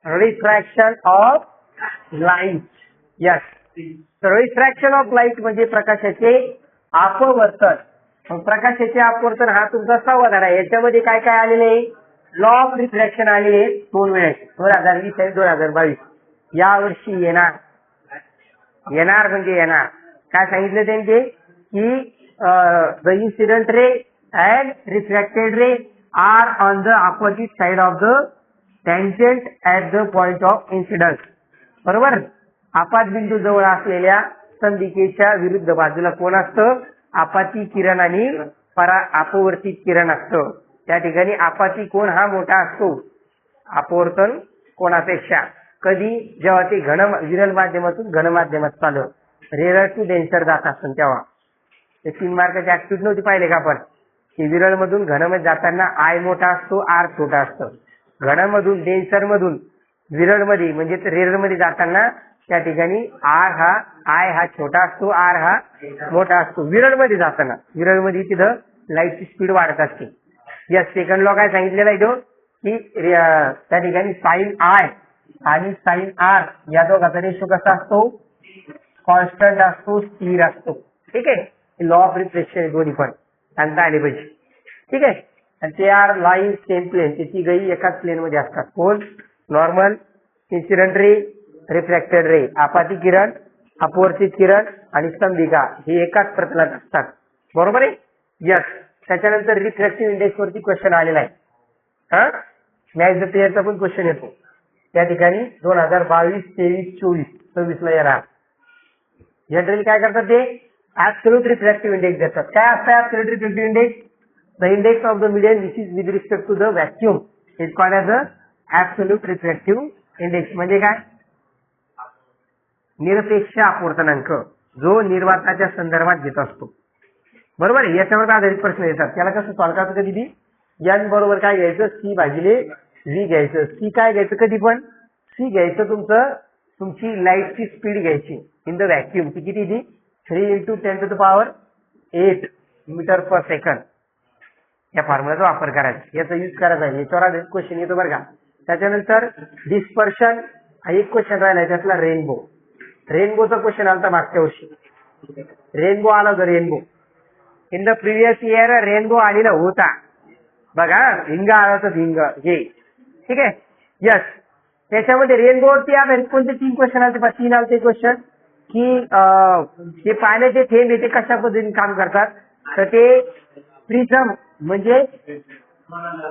Refraction of light. Yes, तर refraction of light म्हणजे प्रकाशाचे अपवर्तन. मग प्रकाशाचे अपवर्तन हा तुमचा 6वा धडा आहे. याच्यामध्ये काय काय आलेले आहे? लॉ ऑफ रिफ्रॅक्शन आलेले 2 वेळेस, 2020 आणि 2022. यावर्षी येणार म्हणजे येणार. काय सांगितलं त्यांचे की the incident ray and refracted ray are on the opposite side of the tangent at the point of incidence. बरोबर, आपात बिंदू जवळ असलेल्या संदिकेच्या विरुद्ध बाजूला कोण असतं? आपाती किरण आणि अपवर्तित किरण असतं. त्या ठिकाणी आपाती कोण हा मोठा असतो अपवर्तन कोणापेक्षा. कधी? जेव्हा ते विरल माध्यमातून घन माध्यमात चालू रेअर टू डेन्सर जात असतं तेव्हा. ते 3 मार्काची ऍक्टिव्हिटी नव्हती पाहिले का आपण, की विरल मधून घनमध्ये जाताना आय मोठा असतो, आर छोटा असतो. घनमधून डेन्सर मधून विरल मध्ये म्हणजे रेअर मध्ये जाताना त्या ठिकाणी आय हा छोटा असतो, आर हा मोठा असतो. विरल मध्ये जाताना विरल मध्ये तिथं लाईटची स्पीड वाढत असते. या सेकंड लॉ काय सांगितलेला आहे तो, की त्या ठिकाणी साइन आय आणि साइन आर या दोघांचा रेशो कसा असतो? कॉन्स्टंट असतो, स्थिर असतो. ठीक आहे, लॉ ऑफ रिफ्लेक्शन दोन्ही पण सांगता आले पाहिजे. ठीक आहे, आणि ते आर लाईन सेम प्लेन, त्याची गई एकाच प्लेन मध्ये असतात. कोण? नॉर्मल, इन्सिडेंट रे, रिफ्रॅक्टेड रे, आपाती किरण, अपवर्तित किरण आणि संदिका हे एकाच प्रतलात असतात. बरोबर आहे. यस, त्याच्यानंतर रिफ्रॅक्टिव्ह इंडेक्स वरती क्वेश्चन आलेला आहे. हा, मॅच द पेअरचा पण क्वेश्चन येतो त्या ठिकाणी 2022, 23, 24, 26 ला येणार. जनरली काय करतात ते? ऍब्सोल्यूट रिफ्रॅक्टिव्ह इंडेक्स देतात. काय असतं absolute refractive index? The index of the medium which is with respect to the vacuum is called as a absolute refractive index. म्हणजे काय? निरपेक्ष अपवर्तनांक जो निर्वाताच्या संदर्भात घेत असतो. बरोबर आहे. याच्यावर आधारित प्रश्न येतात. त्याला कसं सॉल्व्ह करायचं? कधी बी एन बरोबर काय घ्यायचं? सी भागिले व्ही घ्यायचं. सी काय घ्यायचं? कधी पण सी घ्यायचं तुमची लाईटची स्पीड घ्यायची इन द व्हॅक्यूम. ती किती? ती 3 × 10⁸ मीटर पर सेकंड. या फॉर्म्युलाचा वापर करायचा, याचा यूज करायचा आहे. याच्यावर आधारित क्वेश्चन येतो बरं का. त्याच्यानंतर डिस्पर्शन हा एक क्वेश्चन राहिला, त्यातला रेनबोचा क्वेश्चन आला मागच्या वर्षी. रेनबो आला होता. Rainbow in the previous year rainbow आलेला होता बघा. भिंग आला होता, भिंग हे. ठीक आहे. यस, त्याच्यामध्ये रेनबोवरती आधारित कोणते 3 क्वेश्चन आले? 3 आले क्वेश्चन की ते पाण्याचे थेंब येते कशा पद्धतीने काम करतात. तर ते प्रिझम म्हणजे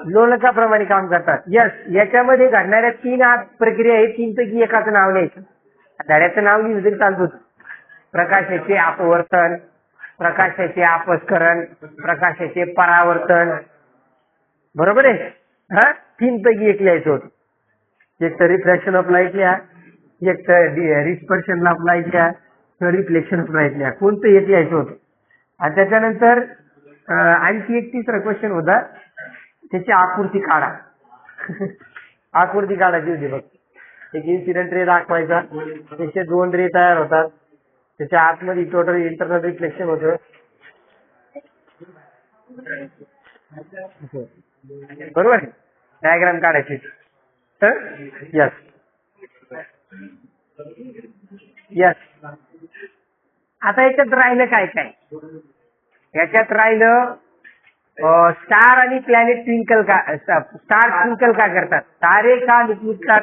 लोलकाप्रमाणे काम करतात. यस, याच्यामध्ये घडणाऱ्या 3 प्रक्रिया आहेत. 3 पैकी एकाचं नाव लिहायचं. धड्याचं नाव लिहिलं तरी चालतं. प्रकाशाचे अपवर्तन, प्रकाशाचे अपस्खलन, प्रकाशाचे परावर्तन. बरोबर आहे. हा, 3 पैकी एक लिहायचं होतं. एक तर रिफ्रॅक्शन ऑफ लाईट लिहा, एक तर डिस्पर्शन ऑफ लाईट लिहा, तर रिफ्लेक्शन ऑफ लाईट लिहा. कोणतं एक लिहायचं होतं. आणि त्याच्यानंतर आणखी एक 3रा क्वेश्चन होता, त्याची आकृती काढा. आकृती काढायची होती बघ. एक इन्सिडेंट रे दाखवायचा, त्याचे 2 रे तयार होतात, त्याच्या आतमध्ये टोटल इंटरनल रिफ्लेक्शन होतं. बरोबर, डायग्राम काढायची. Yes yes. आता याच्यात राहिलं काय काय? याच्यात राहिलं स्टार आणि प्लॅनेट ट्विंकल का, स्टार ट्विंकल का करतात, तारे का लुकलुकतात,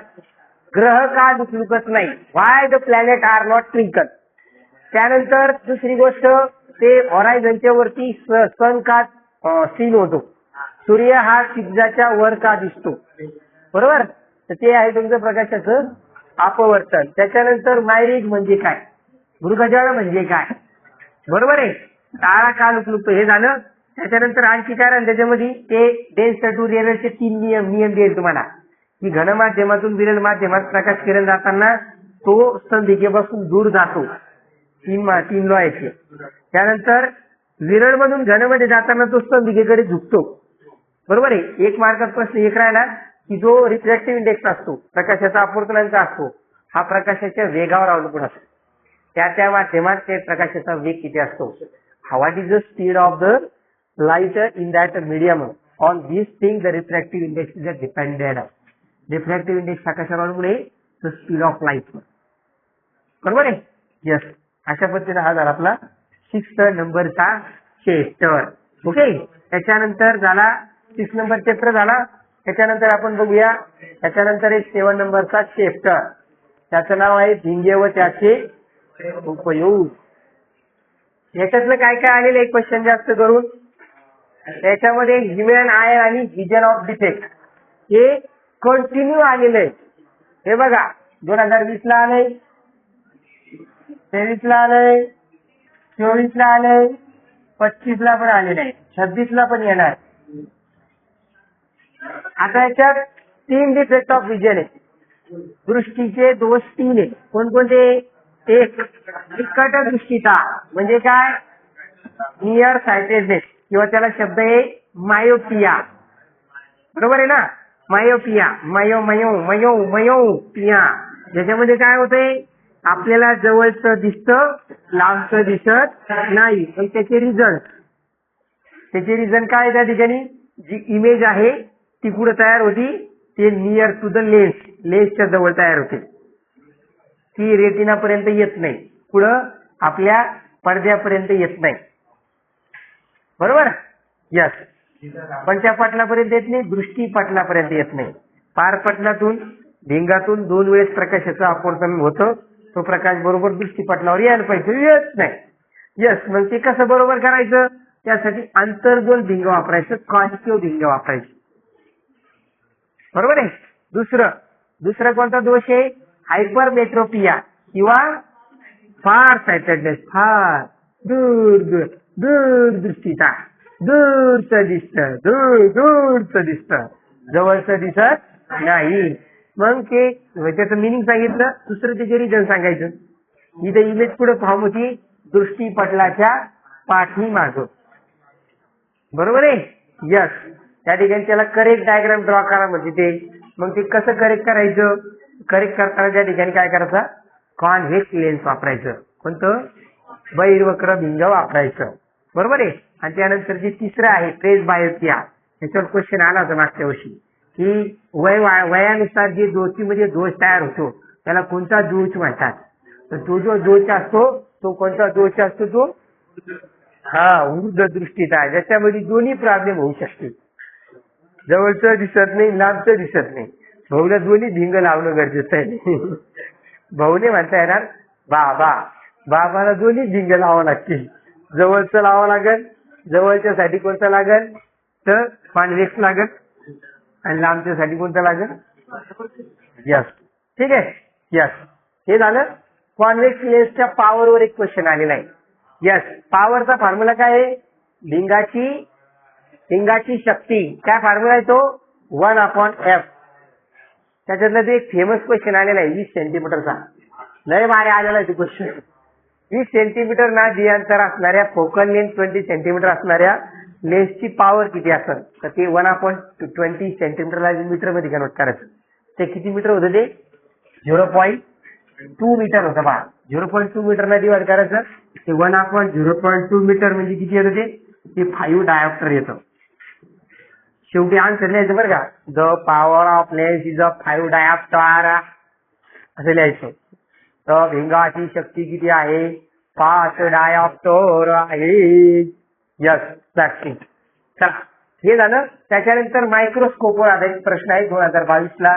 ग्रह का लुकलुकत नाही, why the planet are not twinkle. त्यानंतर दुसरी गोष्ट, ते हॉरायझनच्या वरती सन का सीन होतो, सूर्य हा क्षितिजाच्या वर का दिसतो. बरोबर, तर ते आहे तुमचं प्रकाशाचं अपवर्तन. त्याच्यानंतर मायरिग म्हणजे काय, मृगजळ म्हणजे काय. बरोबर आहे, तारा का लुकलुकतो हे झालं. त्याच्यानंतर आणखी काय राहिलं त्याच्यामध्ये, ते डेन्स टू रेअरचे 3 नियम देईल तुम्हाला, की घन माध्यमातून विरल माध्यमात प्रकाश किरण जाताना तो संदिकेपासून दूर जातो. 3 लॉ आहेत. त्यानंतर विरळ मधून घन मध्ये जाताना तो संदिकेकडे झुकतो. बरोबर आहे. 1 मार्कात प्रश्न एक राहिला की जो रिफ्रॅक्टिव्ह इंडेक्स असतो, प्रकाशाचा अपवर्तनांक असतो, हा प्रकाशाच्या वेगावर अवलंबून असतो. त्या माध्यमात ते प्रकाशाचा वेग किती असतो. What is the speed of the light in that medium. On this thing the refractive index is depended. Refractive index हा कशावर अवलंबून आहे? The speed of light. बरोबर आहे? यस. अशा पद्धतीने हा झाला आपला 6 नंबरचा चॅप्टर. ओके. त्याच्यानंतर झाला 6 नंबर चॅप्टर झाला. त्याच्यानंतर आपण बघूया त्याच्यानंतर एक 7 नंबरचा चॅप्टर. त्याचं नाव आहे भिंगे व त्याचे उपयोग. याच्यातलं काय काय आलेलं आहे क्वेश्चन जास्त करून? त्याच्यामध्ये ह्युमन आय आणि विजन ऑफ डिफेक्ट हे कंटिन्यू आलेलं आहे. हे बघा 2020 ला आलंय, 23 ला आलंय, 24 ला आलंय, 25 ला पण आलेलं आहे, 26 ला पण येणार. आता याच्यात 3 डिफेक्ट ऑफ विजन आहे. दृष्टीचे दोष 3 आहे. कोणकोणते? एक निकट दृष्टीचा म्हणजे काय? नियर सायटेडनेस किंवा त्याला शब्द आहे मायोपिया. बरोबर आहे ना? Myopia, myopia. ज्याच्यामध्ये काय होतंय? आपल्याला जवळचं दिसतं, लांबचं दिसत नाही. पण त्याचे रिझन काय आहे? त्या ठिकाणी जी इमेज आहे ती कुठे तयार होती? ते नियर टू द लेन्सच्या जवळ तयार होते. ती रेटिना पर्यंत येत नाही, पुढं आपल्या पडद्यापर्यंत येत नाही. बरोबर? यस. पंच्या पटलापर्यंत येत नाही, दृष्टी पटलापर्यंत येत नाही. पार पटलातून भिंगातून 2 वेळेस प्रकाशाचं अपवर्तन होतं. तो प्रकाश बरोबर दृष्टी पटलावर यायला पाहिजे, येत नाही. यस. मग ते कसं बरोबर करायचं? त्यासाठी अंतर्गोल भिंग वापरायचं, कॉन्केव्ह भिंग वापरायची. बरोबर आहे? दुसरं कोणता दोष आहे? हायपरमेट्रोपिया किंवा फार सायटेडनेस. फार दूर दृष्टीचा, दूरचं दिसतं, जवळचं दिसत नाही. मग ते त्याचं मिनिंग सांगितलं. दुसरं त्याचे रिझन सांगायचं. इथे इमेज पुढे फॉर्म होती दृष्टी पटलाच्या पाठीमागं. बरोबर आहे? यस. त्या ठिकाणी त्याला करेक्ट डायग्राम ड्रॉ करा म्हणजे ते. मग ते कसं करेक्ट करायचं? करेक्ट करताना त्या ठिकाणी काय करायचं? कॉन्व्हेक्स लेन्स वापरायचं. कोणतं? बहिर्वक्र भिंग वापरायचं. बरोबर आहे? आणि त्यानंतर जे तिसरं आहे ट्रेस बायोपिया. त्याच्यावर क्वेश्चन आला होता मागच्या वर्षी की वयानुसार जे ज्योतीमध्ये दोष तयार होतो त्याला कोणता दोष म्हणतात? तर तो जो दोष असतो तो कोणता दोष असतो? तो वृद्ध दृष्टीचा, ज्याच्यामध्ये दोन्ही प्रॉब्लेम होऊ शकते. जवळचं दिसत नाही, लांबचं दिसत नाही. भाऊला दोन्ही भिंग लावणं गरजेचं आहे. भाऊने म्हणता येणार बाबाला दोन्ही भिंग लावावं लागतील. जवळचं लावावं लागेल, जवळच्यासाठी कोणतं लागेल? तर कॉन्व्हेक्स लागेल. आणि लांबच्यासाठी कोणतं लागेल? यस. ठीक आहे? यस. हे झालं कॉन्व्हेक्स लेन्सच्या पॉवरवर एक क्वेश्चन आलेला आहे. यस. पॉवरचा फॉर्म्युला काय आहे? भिंगाची शक्ती. काय फॉर्म्युला आहे तो? 1/f. त्याच्यातलं ते एक फेमस क्वेश्चन आलेला आहे 20 सेंटीमीटरचा. लय भारी आलेला आहे तो क्वेश्चन. 20 सेंटीमीटर ना दियांतर असणाऱ्या, फोकल लेंथ 20 सेंटीमीटर असणाऱ्या लेन्सची पॉवर किती असेल? तर ते 1/20 सेंटीमीटरला मीटर मध्ये कन्वर्ट करायचं. ते किती मीटर होतं? ते 0.2 मीटर होतं बा. 0.2 मीटरला डिवाइड करायचं. ते 1/0.2 मीटर म्हणजे किती येतं? ते 5 डायोप्टर येतं. शेवटी आन्सर लिहायचं बरं का. The power of lens is 5 dioptre असं लिहायचं. तर भिंगाची शक्ती किती आहे? 5 डायोप्टर आहे. यस. चला हे झालं. त्याच्यानंतर मायक्रोस्कोपवर आधारित प्रश्न आहे. 2022 ला,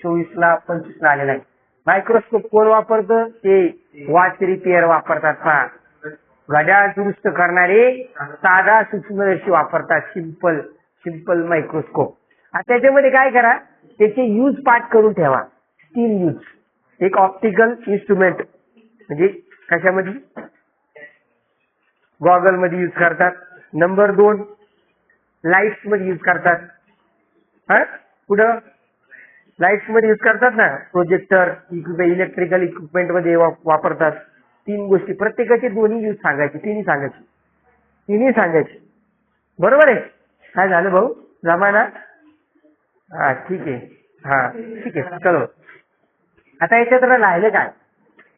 24 ला, 25 ला आलेला आहे. मायक्रोस्कोप कोण वापरतं? ते वॉच रिपेअर वापरतात पहा. घड्याळ दुरुस्त करणारे साधा सूक्ष्मदर्शी वापरतात. Simple microscope. त्याच्यामध्ये काय करा? त्याचे यूज पार्ट करून ठेवा. 3 यूज. एक ऑप्टिकल इन्स्ट्रुमेंट म्हणजे कशामध्ये? गॉगल मध्ये यूज करतात. नंबर 2 लाईट्स मध्ये यूज करतात. पुढं लाईट्स मध्ये यूज करतात ना, प्रोजेक्टर, इलेक्ट्रिकल इक्विपमेंट मध्ये वापरतात. 3 गोष्टी. प्रत्येकाचे दोन्ही यूज सांगायचे, तिन्ही सांगायचे. बरोबर आहे? काय झालं भाऊ? जमा ना? ठीक आहे. ठीक आहे. चलो आता याच्यात राहिले काय?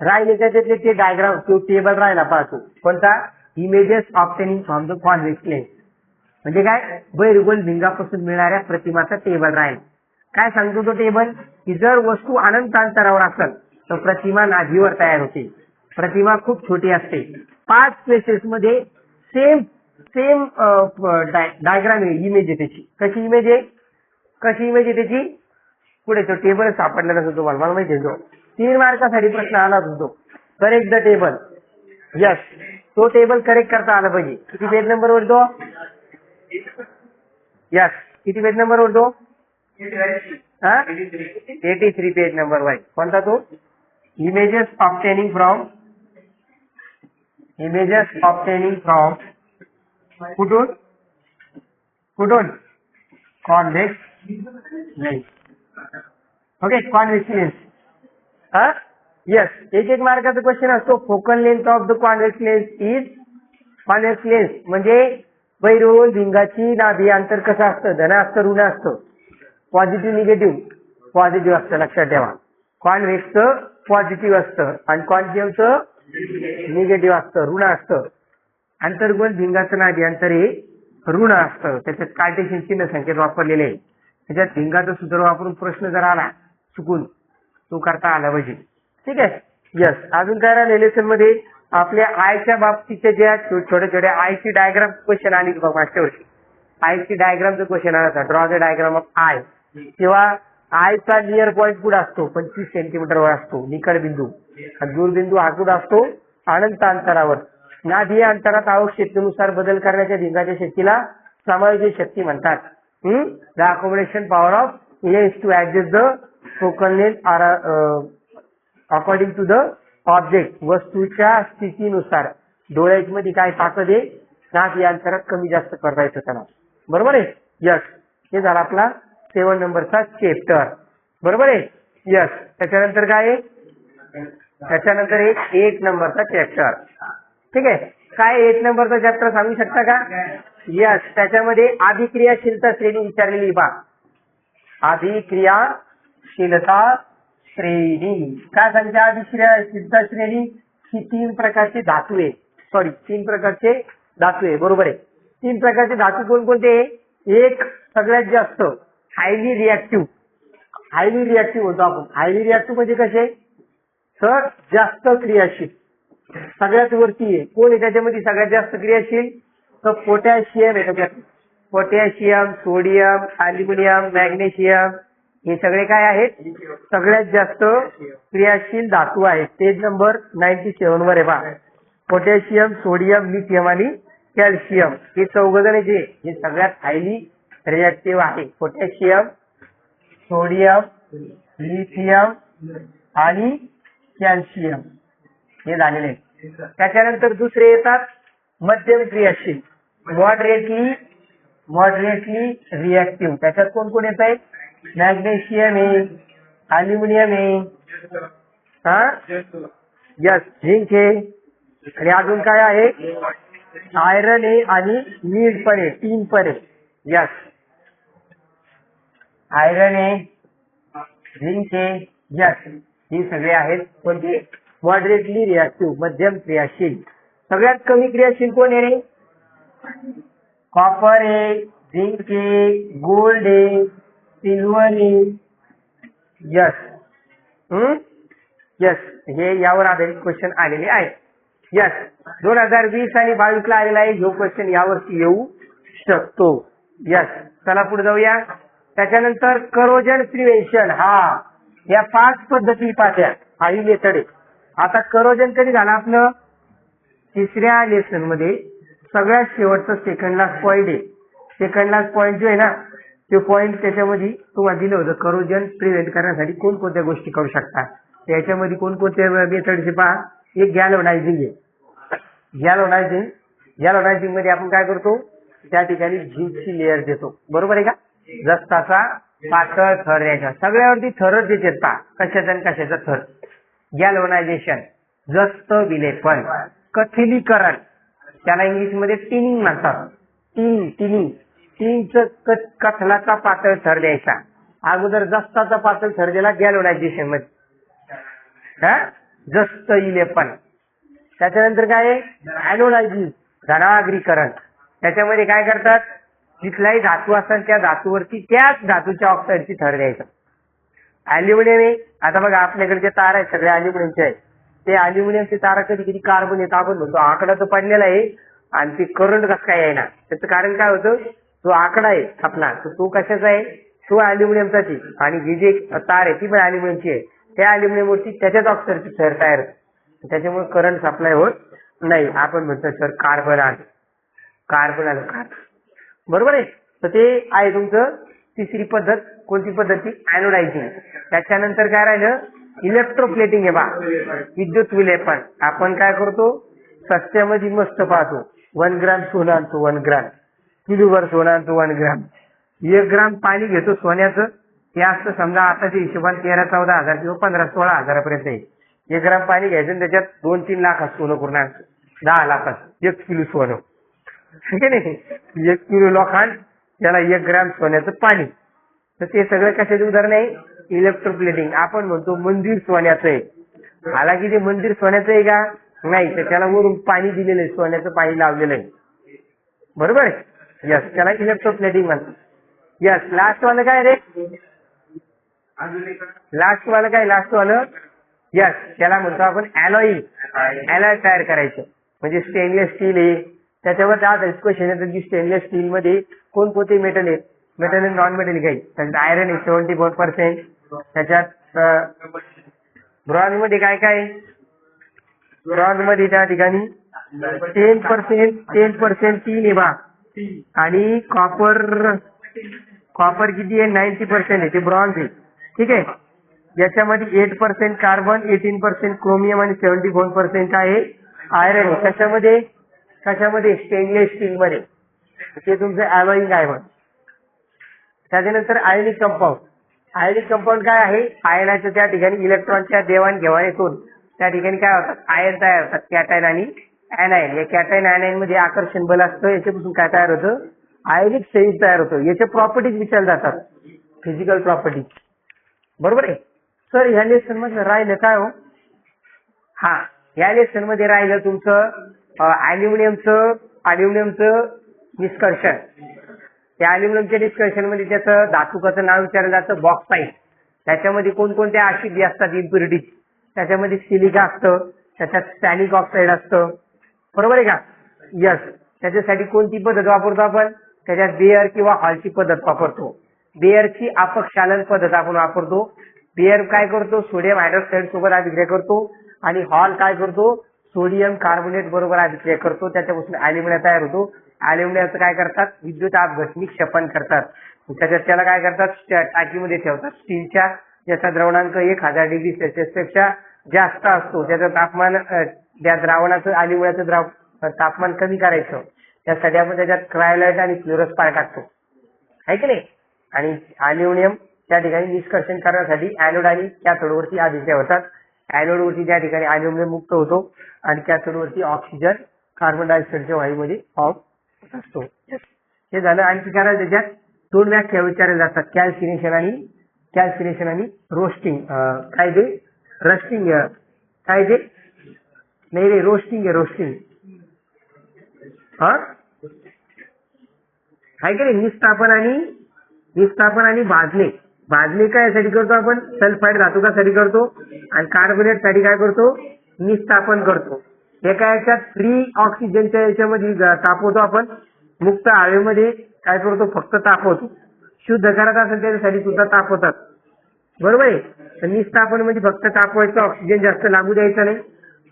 राहिले त्याच्यातले ते डायग्राम, तो टेबल राहिला पाहतो. कोणता? Images obtaining from the convex lens. म्हणजे काय? बहिर्गोल भिंगापासून मिळणाऱ्या प्रतिमाचा टेबल राहील. काय सांगतो तो टेबल की जर वस्तू अनंत अंतरावर असेल तर प्रतिमा नाभीवर तयार होते. प्रतिमा खूप छोटी असते. 5 स्पेसेस मध्ये सेम सेम डायग्राम इमेज आहे त्याची. कशी इमेज आहे त्याची? पुढे तो टेबल सापडला नसतो तुम्हाला, मला माहिती आहे. 3 मार्कासाठी प्रश्न आला होतो. Correct the table. यस, तो टेबल करेक्ट करता आला पाहिजे. किती पेज नंबरवर तो? यस, किती पेज नंबरवर तो? 83 पेज नंबर वाईज. कोणता तो? इमेजेस ऑब्टेनिंग फ्रॉम कुठून convex lens. Okay, convex lens. Yes, एक मार्काचा क्वेश्चन असतो. Focal length of the convex lens is. Convex lens म्हणजे बैरोल भिंगाची नाभी अंतर कसं असतं? धन असतं, ऋण असतं? Positive negative? पॉझिटिव्ह असतं, लक्षात ठेवा. कॉन्व्हेक्सचं पॉझिटिव्ह असतं आणि कॉन्केव्हचं निगेटिव्ह असतं, ऋण असतं. अंतर्गोल भिंगाचं नाभी अंतर हे ऋण असतं. त्याच्यात कार्टेशियन चिन्ह संकेत वापरलेले आहे. त्याच्यात भिंगाचं सूत्र वापरून प्रश्न जर आला चुकून तो करता आला पाहिजे. ठीक आहे. यस, अजून काय राहिले लेसन मध्ये? आपल्या आयच्या बाबतीच्या ज्या छोट्या आयची डायग्राम क्वेश्चन आली बघ मागच्या वर्षी. आयची डायग्रामचं क्वेश्चन आला, draw the diagram of I. तेव्हा आयचा नियर पॉईंट कुठं असतो? 25 सेंटीमीटरवर असतो, निकड बिंदू. आणि दूरबिंदू हा कुठं असतो? अनंत अंतरावर. नाभी अंतरात आवश्यकतेनुसार बदल करण्याच्या भिंगाच्या शक्तीला समायोजित शक्ती म्हणतात. The accommodation power of lens to adjust the focal length are according to the object. वस्तूच्या स्थितीनुसार डोळ्यामध्ये काय ताकद आहे, नाभी अंतरात कमी जास्त करता येतं त्याला. बरोबर आहे. यस, हे झाला आपला 7 नंबरचा चॅप्टर. बरोबर आहे. यस, त्याच्यानंतर काय आहे? त्याच्यानंतर 1 नंबरचा चॅप्टर. ठीक आहे. काय 1 नंबरचा चॅप्टर सांगू शकता का? यस, त्याच्यामध्ये अभिक्रियाशीलता श्रेणी विचारलेली बा. अभिक्रियाशीलता श्रेणी काय सांगते? अभिक्रियाशीलता श्रेणी ही 3 प्रकारचे धातू आहे. 3 प्रकारचे धातू आहे. बरोबर आहे. 3 प्रकारचे धातू कोणकोणते? एक सगळ्यात जास्त हायली रिॲक्टिव्ह होतो आपण. हायली रिॲक्टिव्ह म्हणजे कसे? तर जास्त क्रियाशील. सगळ्यात वरती आहे कोण आहे त्याच्यामध्ये सगळ्यात जास्त क्रियाशील? तर पोटॅशियम आहे त्याच्यात. पोटॅशियम, सोडियम, अल्युमिनियम, मॅग्नेशियम हे सगळे काय आहेत? सगळ्यात जास्त क्रियाशील धातू आहेत. पेज नंबर 97 वर आहे पहा. पोटॅशियम, सोडियम, लिथियम आणि कॅल्शियम हे 4 जण जे हे सगळ्यात हायली रिॲक्टिव्ह आहे. पोटॅशियम, सोडियम, लिथियम आणि कॅल्शियम हे झालेले. त्याच्यानंतर दुसरे येतात मध्यम क्रियाशील, मॉडरेटली रिॲक्टिव्ह. त्याच्यात कोण कोण येत आहे? मॅग्नेशियम आहे, अल्युमिनियम आहे, यस, झिंक आहे आणि अजून काय आहे? आयरन आहे आणि लीड पण आहे. 3 पण आहे. यस, आयरन आहे, झिंक आहे. यस, ही सगळे आहेत कोणते? मॉडरेटली रिॲक्टिव्ह, मध्यम क्रियाशील. सगळ्यात कमी क्रियाशील कोण आहे रे? कॉपर आहे, झिंक आहे, गोल्ड आहे, सिल्वर आहे. यस, यस, हे यावर आधारित क्वेश्चन आलेले आहेत. यस, 2020 आणि 22 ला आलेला आहे जो क्वेश्चन यावर्षी येऊ शकतो. यस, चला पुढे जाऊया. त्याच्यानंतर करोजन प्रिव्हेन्शन. या 5 पद्धती पाहत्या. ही मेथड आहे. आता करोजन कधी झालं आपलं? 3ऱ्या लेसन मध्ये सगळ्यात शेवटचं सेकंड लास्ट पॉईंट आहे. सेकंड लास्ट पॉईंट जो आहे ना ते पॉईंट त्याच्यामध्ये तुम्हाला दिलं होतं. करोजन प्रिव्हेंट करण्यासाठी कोणकोणत्या गोष्टी करू शकता त्याच्यामध्ये कोणकोणत्या मेथडचे पहा. एक गॅल्व्हनायझिंग आहे. गॅल्व्हनायझिंग मध्ये आपण काय करतो? त्या ठिकाणी झिंकची लेअर देतो. बरोबर आहे का? जस्ताचा पातळ थर द्यायचा. सगळ्यावरती थरच देतात पहा. कशाचा आणि कशाचा थर. गॅल्व्हनायझेशन, जस्त विलेपन, कथिलीकरण, त्याला इंग्लिश मध्ये टिनिंग म्हणतात. टिनिंगचं कथलाचा पातळ थर द्यायचा. अगोदर जस्ताचा पातळ थर दिला गॅल्व्हनायझेशन मध्ये, जस्त विलेपन. त्याच्यानंतर काय आहे? एनोडायझिंग, धनाग्रीकरण. त्याच्यामध्ये काय करतात? जिथलाही धातू असेल त्या धातूवरती त्याच धातूच्या ऑक्साईडची थर द्यायचा. अल्युमिनियम आहे, आता बघा आपल्याकडे जे तार आहेत सगळे अल्युमिनियमचे आहेत, ते अल्युमिनियमचे तारा कधी कधी कार्बन येत आपण म्हणतो आकडा तर पडलेला आहे आणि ते करंट कसं काय येणार, त्याचं कारण काय होतं, जो आकडा आहे आपला तो कशाचा आहे, तो अल्युमिनियमचाच आहे आणि ही जी तार आहे ती पण अल्युमिनियमची आहे. त्या अल्युमिनियमवरती त्याच्याच ऑक्साईडची थर तयार होते, त्याच्यामुळे करंट सप्लाय होत नाही. आपण म्हणतो सर कार्बन आलं, कार्बन आलं, कार्बन, बरोबर आहे. तर ते आहे तुमचं तिसरी पद्धत. कोणती पद्धती, ॲनोडायझिंग. त्याच्यानंतर काय राहिलं, इलेक्ट्रोप्लेटिंग आहे बा, विद्युत विलेपन. आपण काय करतो, सस्त्यामध्ये मस्त पाहतो 1 ग्राम सोनं आणतो, 1 ग्राम किलोभर सोनं आणतो, 1 ग्राम 1 ग्राम पाणी घेतो सोन्याचं, ते असतं समजा आताच्या हिशोबाने 13-14 हजार किंवा 15-16 हजारापर्यंत आहे. 1 ग्राम पाणी घ्यायचं आणि त्याच्यात 2-3 लाखात सोनं करून आणतो, 10 लाखात 1 किलो सोनं, ठीक आहे नाही, 1 किलो लोखंड त्याला 1 ग्राम सोन्याचं पाणी. तर ते सगळं कशाचे उदाहरण आहे, इलेक्ट्रोप्लेटिंग. आपण म्हणतो मंदिर सोन्याचं आहे, हालाकी ते मंदिर सोन्याचं आहे का नाही, तर त्याला वरून पाणी दिलेलं आहे, सोन्याचं पाणी लावलेलं आहे, बरोबर आहे. यस, त्याला इलेक्ट्रोप्लेटिंग म्हणतात. यस, लास्ट वालं काय रे, लास्ट वालं काय, लास्ट वालं यस, त्याला म्हणतो आपण ॲलॉई. ॲलॉय तयार करायचं म्हणजे स्टेनलेस स्टील आहे, त्याच्यावर आज क्वेश्चन येतात की स्टेनलेस स्टील मध्ये कोणकोणते मेटल आहेत, मेटल आणि नॉन मेटल काही. त्याच्यात आयरन आहे 74%, त्याच्यात ब्रॉन्झ मध्ये काय काय, ब्रॉन्झ मध्ये त्या ठिकाणी 10% टीन आहे बा, आणि कॉपर किती आहे, 90% आहे, ते ब्रॉन्झ आहे, ठीक आहे. याच्यामध्ये 8% कार्बन, 18% क्रोमियम आणि 74% आहे आयरन आहे. कशामध्ये स्टेनलेस स्टील मध्ये, ते तुमचं ॲलॉईंग आहे. त्याच्यानंतर आयनिक कंपाऊंड. आयनिक कंपाऊंड काय आहे, आयनाच्या त्या ठिकाणी इलेक्ट्रॉनच्या देवाणघेवाणीतून त्या ठिकाणी काय होतात, आयन तयार होतात, कॅटायन आणि ऍनायन. या कॅटायन ऍनायन मध्ये आकर्षण बल असतं, याच्यापासून काय तयार होतं, आयनिक संयुग तयार होतो. याच्या प्रॉपर्टीज विचारल्या जातात, फिजिकल प्रॉपर्टीज, बरोबर आहे. सर ह्या लेसन मध्ये राहिलं काय हो, हा या लेसन मध्ये राहिलं तुमचं अल्युमिनियमचं निष्कर्षण. त्या अल्युमिनियमच्या डिस्कशन मध्ये त्याचं धातुकाचं नाव विचारलं जातं, बॉक्साईट. त्याच्यामध्ये कोणकोणत्या ऍसिड असतात, इम्प्युरिटीज, त्याच्यामध्ये सिलिका असतं, त्याच्यात स्टॅनिक ऑक्साईड असतं, बरोबर आहे का. यस, त्याच्यासाठी कोणती पद्धत वापरतो आपण, त्याच्यात बेअर किंवा हॉलची पद्धत वापरतो. बेअरची अपक्षालन पद्धत आपण वापरतो. बेअर काय करतो, सोडियम हायड्रॉक्साईड सोबत अभिक्रिया करतो, आणि हॉल काय करतो, सोडियम कार्बोनेट बरोबर अभिक्रिया करतो, त्याच्यापासून ॲल्युमिनियम तयार होतो. ॲल्युमिनियमचं काय करतात, विद्युत अपघटनी क्षपन करतात. त्याच्यात त्याला काय करतात, टाकीमध्ये ठेवतात स्टीलच्या, ज्याचा द्रवणांक 1000 डिग्री सेल्सिअस पेक्षा जास्त असतो. त्याचं तापमान, त्या द्रावणाचं ॲल्युमिनियमचं तापमान कमी करायचं, त्यासाठी आपण त्याच्यात क्रायोलाइट आणि फ्लोरोस्पार टाकतो, आहे की नाही. आणि ॲल्युमिनियम त्या ठिकाणी निष्कर्षण करण्यासाठी ॲनोड आणि कॅथोडवरती अभिक्रिया होतात. ॲनोडवरती त्या ठिकाणी ॲल्युमिनियम मुक्त होतो आणि कॅथोडवरती ऑक्सिजन कार्बन डायऑक्साईडच्या वायूमध्ये फॉर्म असतो. हे झालं. आणखी काय त्याच्यात 2 व्याख्या विचारल्या जातात, कॅल्सिनेशन आणि रोस्टिंग. काय ते रस्टिंग, काय ते नाही रे, रोस्टिंग आहे, रोस्टिंग. हा काय की नाही, निस्थापन आणि भाजणे. भाजणे काय यासाठी करतो आपण, सल्फाईड धातुकासाठी करतो, आणि कार्बोनेट साठी काय करतो, निस्थापन करतो. एका याच्यात फ्री ऑक्सिजनच्या याच्यामध्ये तापवतो आपण, मुक्त हवेमध्ये काय करतो, फक्त तापवतो. शुद्ध करत असेल त्याच्यासाठी सुद्धा तापवतात, बरोबर आहे. तर निस्थापन म्हणजे फक्त तापवायचं, ऑक्सिजन जास्त लागू द्यायचा नाही,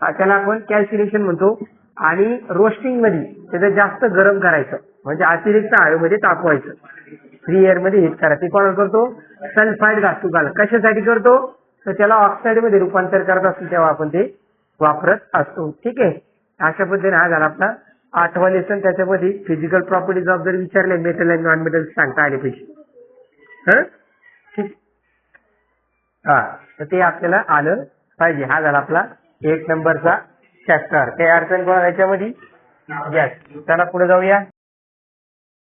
त्याला आपण कॅल्सिनेशन म्हणतो. आणि रोस्टिंग मध्ये त्याचं जास्त गरम करायचं, म्हणजे अतिरिक्त हवेमध्ये तापवायचं, फ्री एअर मध्ये हीट करायचं. ते कोण करतो, सल्फाईड धातुकाला. कशासाठी करतो, तर त्याला ऑक्साईड मध्ये रूपांतर करत असतो तेव्हा आपण ते वापरत असतो, ठीक आहे. अशा पद्धतीने हा झाला आपला 8वा लेसन. त्याच्यामध्ये फिजिकल प्रॉपर्टीज ऑफ जर विचारले, मेटल आणि नॉन मेटल सांगता आले पाहिजे, ठीक. हा, तर ते आपल्याला आलं पाहिजे. हा झाला आपला 1 नंबरचा चॅप्टर. काही अडचण कोणा याच्यामध्ये, यस. चला पुढे जाऊया.